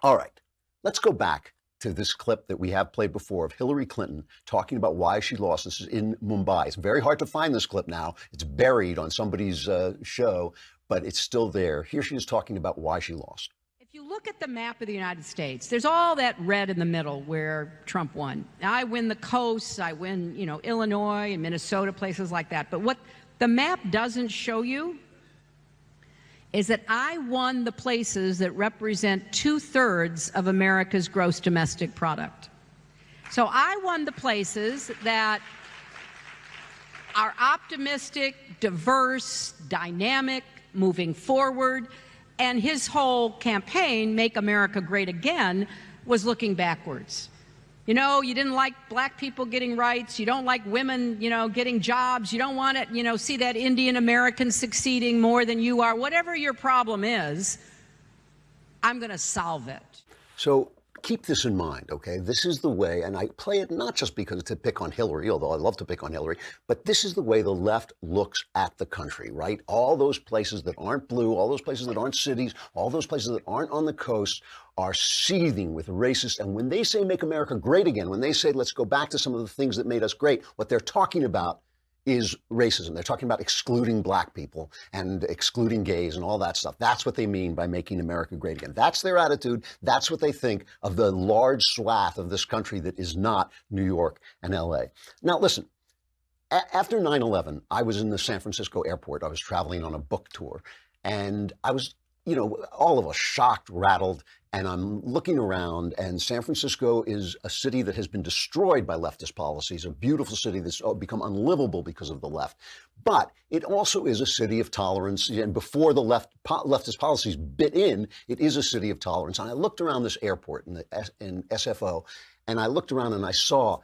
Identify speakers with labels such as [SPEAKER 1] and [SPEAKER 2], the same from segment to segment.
[SPEAKER 1] All right, let's go back to this clip that we have played before of Hillary Clinton talking about why she lost. This is in Mumbai. It's very hard to find this clip now. It's buried on somebody's show, but it's still there. Here she is talking about why she lost.
[SPEAKER 2] If you look at the map of the United States, there's all that red in the middle where Trump won. I win the coasts, I win, Illinois and Minnesota, places like that. But what the map doesn't show you is that I won the places that represent 2/3 of America's gross domestic product. So I won the places that are optimistic, diverse, dynamic, moving forward. And his whole campaign, Make America Great Again, was looking backwards. You didn't like black people getting rights. You don't like women, getting jobs. You don't want to, see that Indian American succeeding more than you are. Whatever your problem is, I'm going to solve it.
[SPEAKER 1] So keep this in mind, okay? This is the way, and I play it not just because to pick on Hillary, although I love to pick on Hillary, but this is the way the left looks at the country, right? All those places that aren't blue, all those places that aren't cities, all those places that aren't on the coast are seething with racist. And when they say make America great again, when they say let's go back to some of the things that made us great, what they're talking about is racism. They're talking about excluding black people and excluding gays and all that stuff. That's what they mean by making America great again. That's their attitude. That's what they think of the large swath of this country that is not New York and LA. Now, listen, after 9/11, I was in the San Francisco airport. I was traveling on a book tour, and I was, all of us shocked, rattled, and I'm looking around, and San Francisco is a city that has been destroyed by leftist policies, a beautiful city that's become unlivable because of the left. But it also is a city of tolerance, and before the leftist policies bit in, it is a city of tolerance. And I looked around this airport in SFO, and I looked around and I saw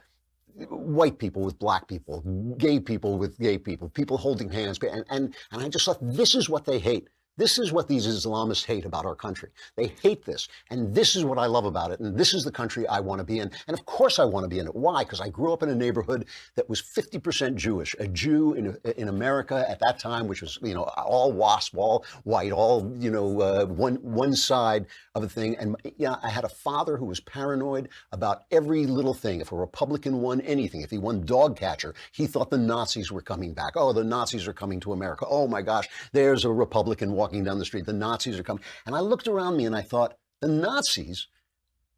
[SPEAKER 1] white people with black people, gay people with gay people, people holding hands, and I just thought, this is what they hate. This is what these Islamists hate about our country. They hate this. And this is what I love about it. And this is the country I want to be in. And of course I want to be in it. Why? Because I grew up in a neighborhood that was 50% Jewish. A Jew in America at that time, which was, all WASP, all white, all, one side of a thing. And I had a father who was paranoid about every little thing. If a Republican won anything, if he won dog catcher, he thought the Nazis were coming back. Oh, the Nazis are coming to America. Oh my gosh, there's a Republican walking down the street. The Nazis are coming. And I looked around me and I thought, the Nazis,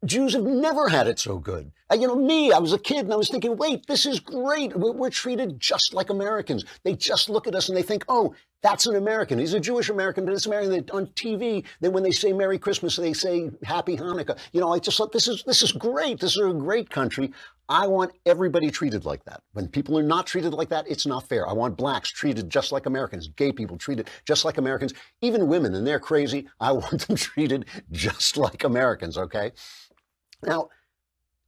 [SPEAKER 1] Jews have never had it so good. I was a kid and I was thinking, wait, this is great. We're treated just like Americans. They just look at us and they think, oh, that's an American. He's a Jewish American, but it's American. On TV, when they say Merry Christmas, they say Happy Hanukkah. I just thought, this is great. This is a great country. I want everybody treated like that. When people are not treated like that, it's not fair. I want blacks treated just like Americans, gay people treated just like Americans, even women, and they're crazy. I want them treated just like Americans, okay? Now,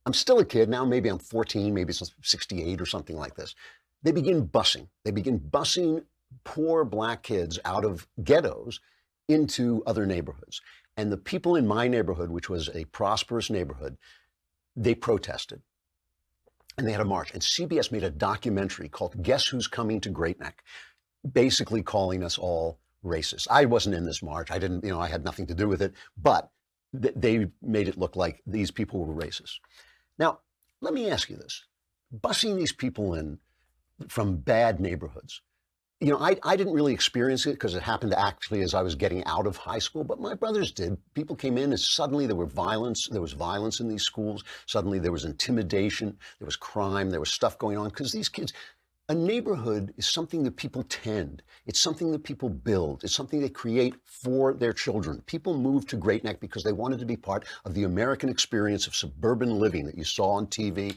[SPEAKER 1] I'm still a kid. Now maybe I'm 14, maybe it's 68 or something like this. They begin busing. They begin busing poor black kids out of ghettos into other neighborhoods. And the people in my neighborhood, which was a prosperous neighborhood, they protested. And they had a march. And CBS made a documentary called Guess Who's Coming to Great Neck, basically calling us all racist. I wasn't in this march. I didn't, I had nothing to do with it. But they made it look like these people were racist. Now, let me ask you this. Busing these people in from bad neighborhoods, I didn't really experience it because it happened actually as I was getting out of high school, but my brothers did. People came in and suddenly there was violence in these schools. Suddenly there was intimidation, there was crime, there was stuff going on because these kids, a neighborhood is something that people tend. It's something that people build. It's something they create for their children. People moved to Great Neck because they wanted to be part of the American experience of suburban living that you saw on TV.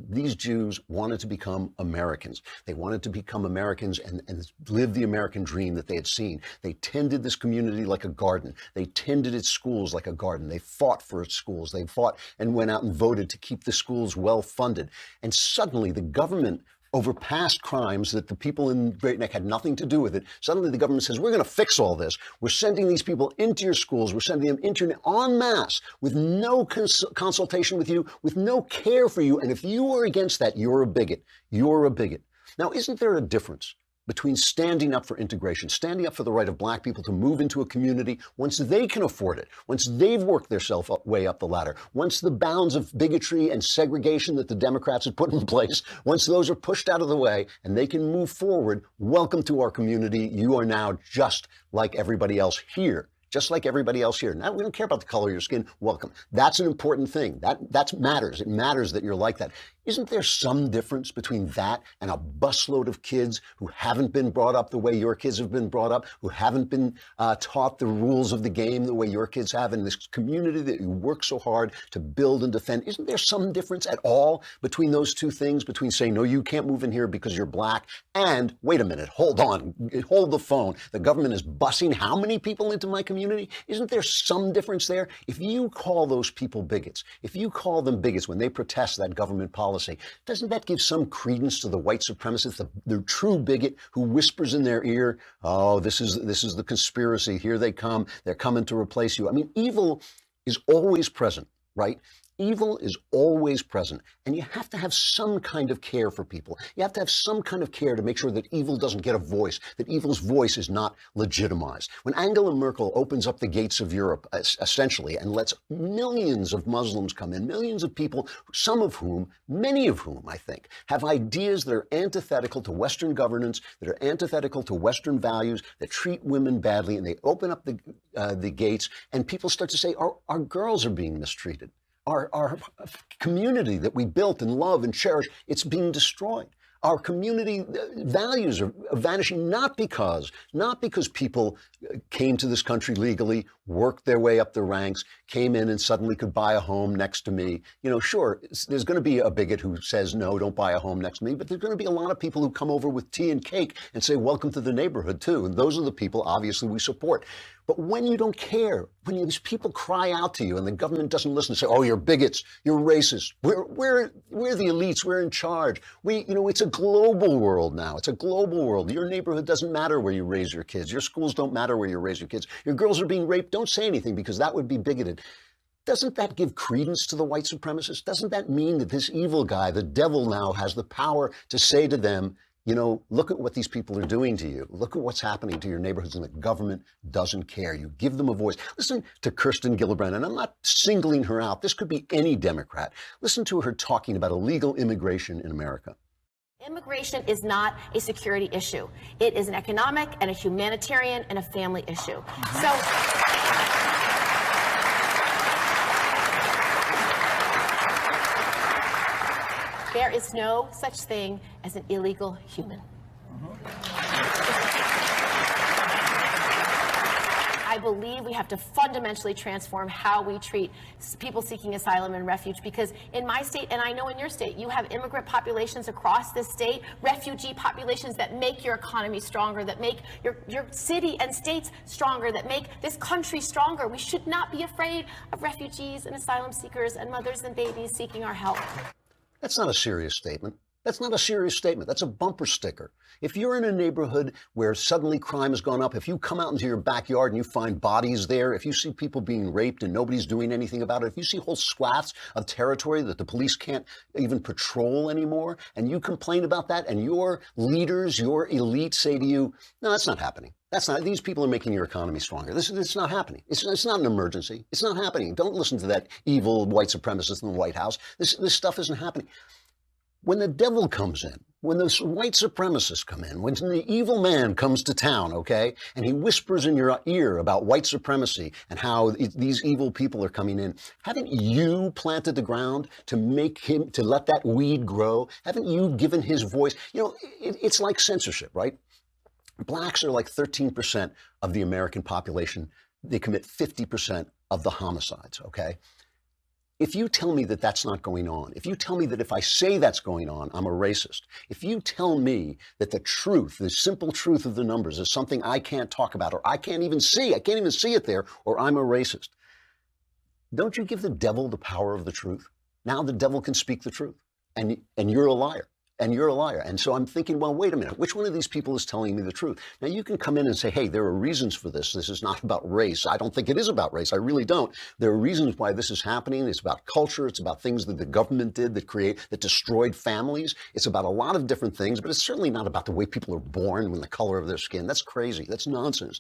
[SPEAKER 1] These Jews wanted to become Americans. They wanted to become Americans and live the American dream that they had seen. They tended this community like a garden. They tended its schools like a garden. They fought for its schools. They fought and went out and voted to keep the schools well funded. And suddenly the government, over past crimes that the people in Great Neck had nothing to do with it. Suddenly the government says, we're going to fix all this. We're sending these people into your schools. We're sending them en masse with no consultation with you, with no care for you. And if you are against that, you're a bigot. You're a bigot. Now, isn't there a difference between standing up for integration, standing up for the right of black people to move into a community once they can afford it, once they've worked themselves way up the ladder, once the bounds of bigotry and segregation that the Democrats have put in place, once those are pushed out of the way and they can move forward. Welcome to our community. You are now just like everybody else here. Just like everybody else here. Now, we don't care about the color of your skin. Welcome. That's an important thing. That matters. It matters that you're like that. Isn't there some difference between that and a busload of kids who haven't been brought up the way your kids have been brought up, who haven't been taught the rules of the game the way your kids have in this community that you work so hard to build and defend? Isn't there some difference at all between those two things, between saying, no, you can't move in here because you're black, and wait a minute, hold on, hold the phone. The government is busing how many people into my community? Isn't there some difference there? If you call those people bigots, if you call them bigots when they protest that government policy, doesn't that give some credence to the white supremacist, the true bigot who whispers in their ear, oh, this is the conspiracy, here they come, they're coming to replace you? I mean, evil is always present, right? Evil is always present, and you have to have some kind of care for people. You have to have some kind of care to make sure that evil doesn't get a voice, that evil's voice is not legitimized. When Angela Merkel opens up the gates of Europe, essentially, and lets millions of Muslims come in, millions of people, many of whom, I think, have ideas that are antithetical to Western governance, that are antithetical to Western values, that treat women badly, and they open up the gates, and people start to say, our girls are being mistreated. Our community that we built and love and cherish, it's being destroyed. Our community values are vanishing, not because people came to this country legally, worked their way up the ranks, came in and suddenly could buy a home next to me. You know, sure, there's going to be a bigot who says, no, don't buy a home next to me, but there's going to be a lot of people who come over with tea and cake and say, welcome to the neighborhood too. And those are the people, obviously, we support. But when you don't care, when these people cry out to you and the government doesn't listen, say, oh, you're bigots, you're racist, we're the elites, we're in charge. It's a global world now. It's a global world. Your neighborhood doesn't matter where you raise your kids. Your schools don't matter where you raise your kids. Your girls are being raped. Don't say anything because that would be bigoted. Doesn't that give credence to the white supremacists? Doesn't that mean that this evil guy, the devil, now has the power to say to them, look at what these people are doing to you. Look at what's happening to your neighborhoods, and the government doesn't care. You give them a voice. Listen to Kirsten Gillibrand, and I'm not singling her out. This could be any Democrat. Listen to her talking about illegal immigration in America.
[SPEAKER 3] Immigration is not a security issue. It is an economic and a humanitarian and a family issue. There is no such thing as an illegal human. I believe we have to fundamentally transform how we treat people seeking asylum and refuge, because in my state, and I know in your state, you have immigrant populations across this state, refugee populations that make your economy stronger, that make your city and states stronger, that make this country stronger. We should not be afraid of refugees and asylum seekers and mothers and babies seeking our help.
[SPEAKER 1] That's not a serious statement. That's not a serious statement. That's a bumper sticker. If you're in a neighborhood where suddenly crime has gone up, if you come out into your backyard and you find bodies there, if you see people being raped and nobody's doing anything about it, if you see whole swaths of territory that the police can't even patrol anymore, and you complain about that, and your leaders, your elite say to you, no, that's not happening. These people are making your economy stronger. It's not happening. It's not an emergency. It's not happening. Don't listen to that evil white supremacist in the White House. This stuff isn't happening. When the devil comes in, when those white supremacists come in, when the evil man comes to town, okay, and he whispers in your ear about white supremacy and how these evil people are coming in, haven't you planted the ground to let that weed grow? Haven't you given his voice? It's like censorship, right? Blacks are like 13% of the American population. They commit 50% of the homicides, okay? If you tell me that that's not going on, if you tell me that if I say that's going on, I'm a racist, if you tell me that the truth, the simple truth of the numbers is something I can't talk about, or I can't even see it there, or I'm a racist, don't you give the devil the power of the truth? Now the devil can speak the truth, and you're a liar. and you're a liar. And so I'm thinking, well, wait a minute, which one of these people is telling me the truth? Now, you can come in and say, hey, there are reasons for this. This is not about race. I don't think it is about race. I really don't. There are reasons why this is happening. It's about culture. It's about things that the government did that destroyed families. It's about a lot of different things, but it's certainly not about the way people are born and the color of their skin. That's crazy. That's nonsense.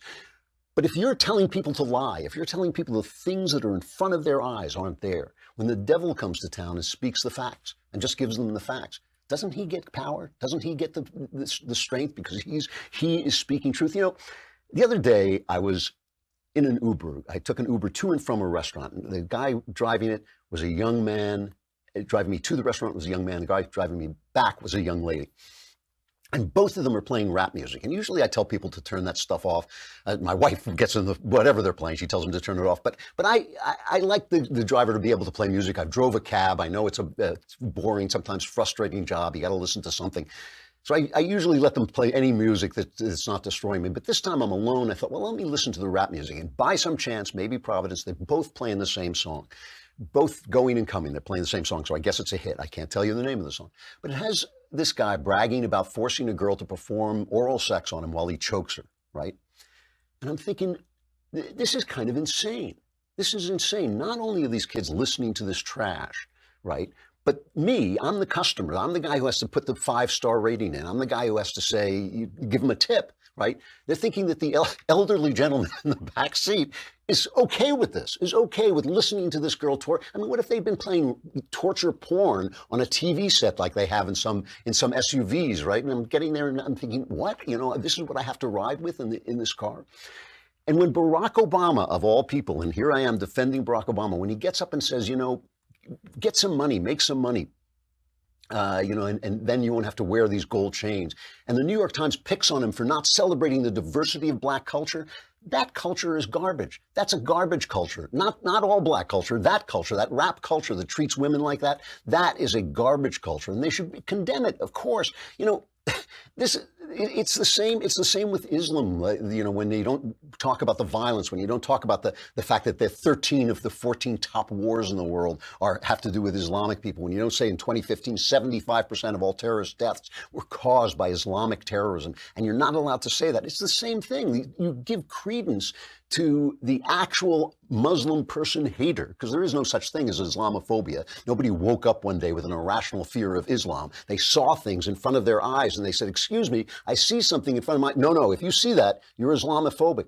[SPEAKER 1] But if you're telling people to lie, if you're telling people the things that are in front of their eyes aren't there, when the devil comes to town and speaks the facts and just gives them the facts, doesn't he get power? Doesn't he get the strength because he is speaking truth? You know, the other day I was in an Uber. I took an Uber to and from a restaurant. The guy driving it was a young man. Driving me to the restaurant was a young man. The guy driving me back was a young lady. And both of them are playing rap music. And usually I tell people to turn that stuff off. My wife gets in whatever they're playing. She tells them to turn it off. But I like the driver to be able to play music. I drove a cab. I know it's a boring, sometimes frustrating job. You got to listen to something. So I usually let them play any music that's not destroying me. But this time I'm alone. I thought, well, let me listen to the rap music. And by some chance, maybe Providence, they're both playing the same song. Both going and coming. They're playing the same song. So I guess it's a hit. I can't tell you the name of the song. But it has this guy bragging about forcing a girl to perform oral sex on him while he chokes her, right? And I'm thinking, this is kind of insane. This is insane. Not only are these kids listening to this trash, right? But me, I'm the customer. I'm the guy who has to put the 5-star rating in. I'm the guy who has to say, you give them a tip, right? They're thinking that the elderly gentleman in the back seat is okay with this, is okay with listening to this girl I mean, what if they've been playing torture porn on a TV set like they have in some SUVs, right? And I'm getting there and I'm thinking, what? You know, this is what I have to ride with in this car? And when Barack Obama, of all people, and here I am defending Barack Obama, when he gets up and says, you know, get some money, make some money, you know, and then you won't have to wear these gold chains. And the New York Times picks on him for not celebrating the diversity of black culture. That culture is garbage. That's a garbage culture. Not all black culture, that rap culture that treats women like that, that is a garbage culture. And they should condemn it, of course. You know, it's the same with Islam. You know, when you don't talk about the violence, when you don't talk about the fact that 13 of the 14 top wars in the world have to do with Islamic people, when you don't say in 2015 75% of all terrorist deaths were caused by Islamic terrorism, and you're not allowed to say that. It's the same thing. You give credence to the actual Muslim person hater, because there is no such thing as Islamophobia. Nobody woke up one day with an irrational fear of Islam. They saw things in front of their eyes and they said, excuse me, I see something in front of my... No, if you see that, you're Islamophobic.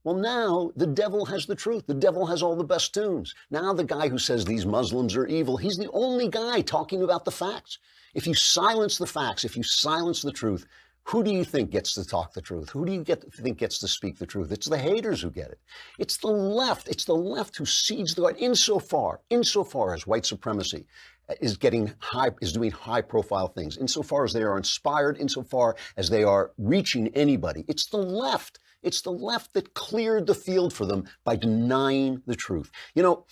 [SPEAKER 1] Well, now the devil has the truth. The devil has all the best tunes. Now the guy who says these Muslims are evil, he's the only guy talking about the facts. If you silence the facts, if you silence the truth, who do you think gets to talk the truth? Who do you think gets to speak the truth? It's the haters who get it. It's the left. It's the left who seeds the garden. Insofar as white supremacy is doing high-profile things, insofar as they are inspired, insofar as they are reaching anybody. It's the left. It's the left that cleared the field for them by denying the truth. You know,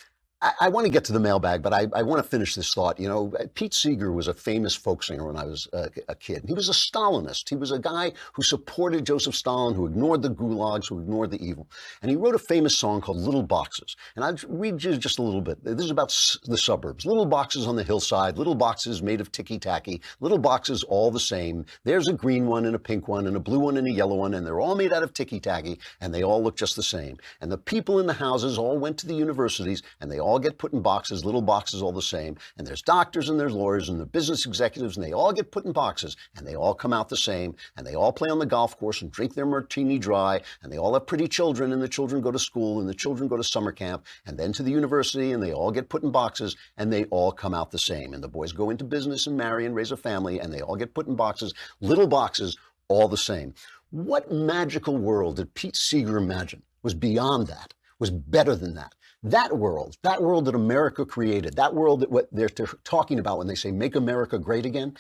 [SPEAKER 1] I want to get to the mailbag, but I want to finish this thought. You know, Pete Seeger was a famous folk singer when I was a kid. He was a Stalinist. He was a guy who supported Joseph Stalin, who ignored the gulags, who ignored the evil. And he wrote a famous song called Little Boxes. And I'll read you just a little bit. This is about the suburbs. Little boxes on the hillside, little boxes made of ticky-tacky, little boxes all the same. There's a green one and a pink one and a blue one and a yellow one, and they're all made out of ticky-tacky, and they all look just the same. And the people in the houses all went to the universities, and they all get put in boxes, little boxes all the same. And there's doctors and there's lawyers and the business executives, and they all get put in boxes, and they all come out the same, and they all play on the golf course and drink their martini dry, and they all have pretty children, and the children go to school, and the children go to summer camp, and then to the university, and they all get put in boxes, and they all come out the same. And the boys go into business and marry and raise a family, and they all get put in boxes, little boxes, all the same. What magical world did Pete Seeger imagine was beyond that, was better than that? That world that America created, that world that what they're talking about when they say make America great again,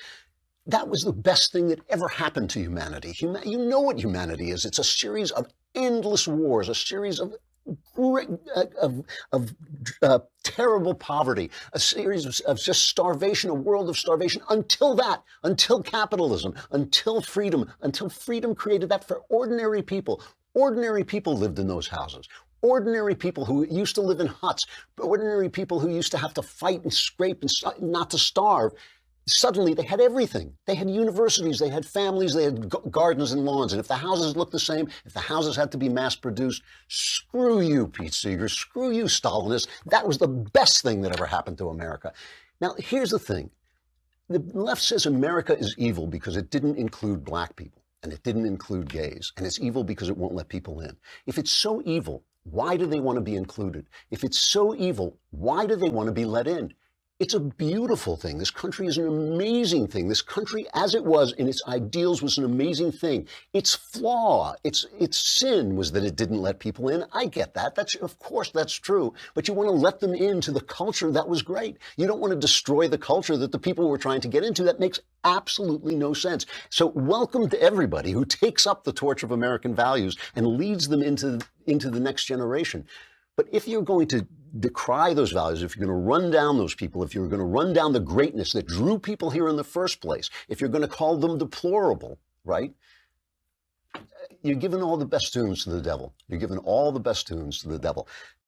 [SPEAKER 1] that was the best thing that ever happened to humanity. You know what humanity is. It's a series of endless wars, a series of terrible poverty, a series of just starvation, a world of starvation, until capitalism, until freedom created that for ordinary people. Ordinary people lived in those houses. Ordinary people who used to live in huts, ordinary people who used to have to fight and scrape and not to starve. Suddenly they had everything. They had universities, they had families, they had gardens and lawns. And if the houses looked the same, if the houses had to be mass produced, screw you, Pete Seeger, screw you, Stalinists. That was the best thing that ever happened to America. Now, here's the thing. The left says America is evil because it didn't include black people and it didn't include gays. And it's evil because it won't let people in. If it's so evil, why do they want to be included? If it's so evil, why do they want to be let in? It's a beautiful thing. This country is an amazing thing. This country, as it was in its ideals, was an amazing thing. Its flaw, its sin was that it didn't let people in. I get that. Of course, that's true. But you want to let them into the culture that was great. You don't want to destroy the culture that the people were trying to get into. That makes absolutely no sense. So welcome to everybody who takes up the torch of American values and leads them into the next generation. But if you're going to decry those values, if you're going to run down those people, if you're going to run down the greatness that drew people here in the first place, if you're going to call them deplorable, right? You're giving all the best tunes to the devil. You're giving all the best tunes to the devil.